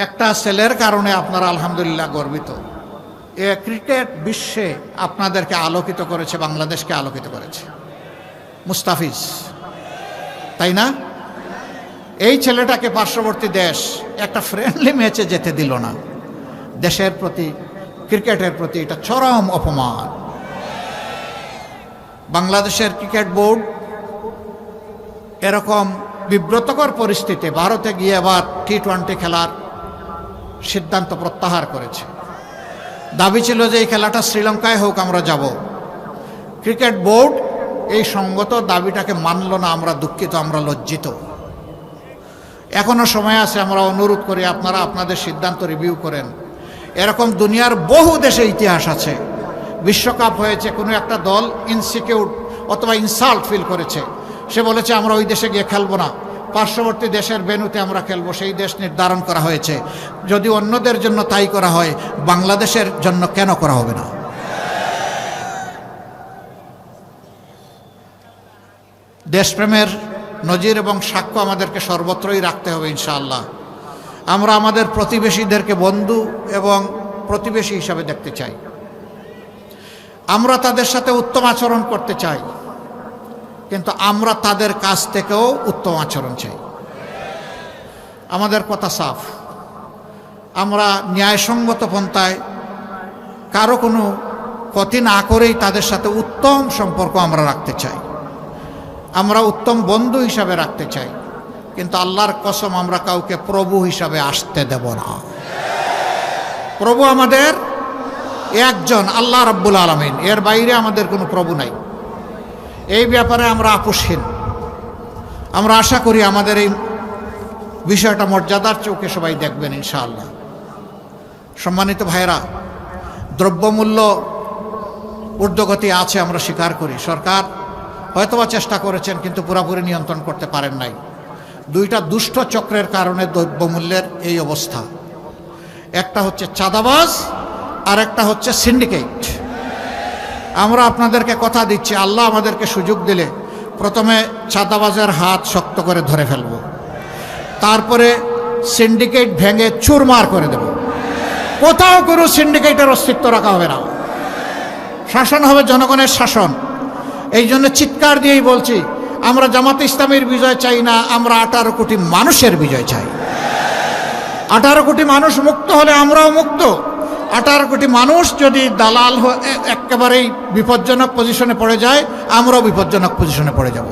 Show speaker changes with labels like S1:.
S1: একটা ছেলের কারণে আপনারা আলহামদুলিল্লাহ গর্বিত। এ ক্রিকেট বিশ্বে আপনাদেরকে আলোকিত করেছে, বাংলাদেশকে আলোকিত করেছে মুস্তাফিজ, তাই না? এই ছেলেটাকে পার্শ্ববর্তী দেশ একটা ফ্রেন্ডলি ম্যাচে যেতে দিল না। দেশের প্রতি, ক্রিকেটের প্রতি এটা চরম অপমান। বাংলাদেশের ক্রিকেট বোর্ড এরকম বিব্রতকর পরিস্থিতি ভারতে গিয়ে আবার টি-20 খেলার সিদ্ধান্ত প্রত্যাহার করেছে। দাবি ছিল যে এই খেলাটা শ্রীলঙ্কায় হোক, আমরা যাব। ক্রিকেট বোর্ড এই সঙ্গত দাবিটাকে মানল না। আমরা দুঃখিত, আমরা লজ্জিত। এখনো সময় আছে, আমরা অনুরোধ করি আপনারা আপনাদের সিদ্ধান্ত রিভিউ করেন। এরকম দুনিয়ার বহু দেশে ইতিহাস আছে, বিশ্বকাপ হয়েছে, কোনো একটা দল ইনসিকিউর অথবা ইনসাল্ট ফিল করেছে, সে বলেছে আমরা ওই দেশে গিয়ে খেলবো না, পার্শ্ববর্তী দেশের ভেন্যুতে আমরা খেলবো। সেই দেশ নির্ধারণ করা হয়েছে। যদি অন্যদের জন্য তাই করা হয়, বাংলাদেশের জন্য কেন করা হবে না? দেশপ্রেমের নজির এবং সাক্ষ্য আমাদেরকে সর্বত্রই রাখতে হবে ইনশাআল্লাহ। আমরা আমাদের প্রতিবেশীদেরকে বন্ধু এবং প্রতিবেশী হিসাবে দেখতে চাই। আমরা তাদের সাথে উত্তম আচরণ করতে চাই, কিন্তু আমরা তাদের কাছ থেকেও উত্তম আচরণ চাই। আমাদের কথা সাফ, আমরা ন্যায়সঙ্গত পন্থায় কারো কোনো ক্ষতি না করেই তাদের সাথে উত্তম সম্পর্ক আমরা রাখতে চাই, আমরা উত্তম বন্ধু হিসাবে রাখতে চাই। কিন্তু আল্লাহর কসম, আমরা কাউকে প্রভু হিসাবে আসতে দেব না। প্রভু আমাদের একজন, আল্লাহ রাব্বুল আলামিন, এর বাইরে আমাদের কোনো প্রভু নাই। এই ব্যাপারে আমরা আপোষহীন। আমরা আশা করি আমাদের এই বিষয়টা মর্যাদার চোখে সবাই দেখবেন ইনশাআল্লাহ। সম্মানিত ভাইরা, দ্রব্যমূল্য ঊর্ধ্বগতি আছে, আমরা স্বীকার করি। সরকার হয়তোবা চেষ্টা করেছেন, কিন্তু পুরোপুরি নিয়ন্ত্রণ করতে পারেন নাই। দুইটা দুষ্ট চক্রের কারণে দ্রব্যমূল্যের এই অবস্থা। একটা হচ্ছে চাঁদাবাজ, আর একটা হচ্ছে সিন্ডিকেট। আমরা আপনাদেরকে কথা দিচ্ছি, আল্লাহ আমাদেরকে সুযোগ দিলে প্রথমে চাঁদাবাজের হাত শক্ত করে ধরে ফেলব, তারপরে সিন্ডিকেট ভেঙে চুরমার করে দেব। কোথাও কোনো সিন্ডিকেটের অস্তিত্ব রাখা হবে না। শাসন হবে জনগণের শাসন। এই জন্য চিৎকার দিয়েই বলছি, আমরা জামাতে ইসলামের বিজয় চাই না, আমরা 18 কোটি মানুষের বিজয় চাই। 18 কোটি মানুষ মুক্ত হলে আমরাও মুক্ত। 18 কোটি মানুষ যদি দালাল একেবারেই বিপজ্জনক পজিশনে পড়ে যায়, আমরাও বিপজ্জনক পজিশনে পড়ে যাব।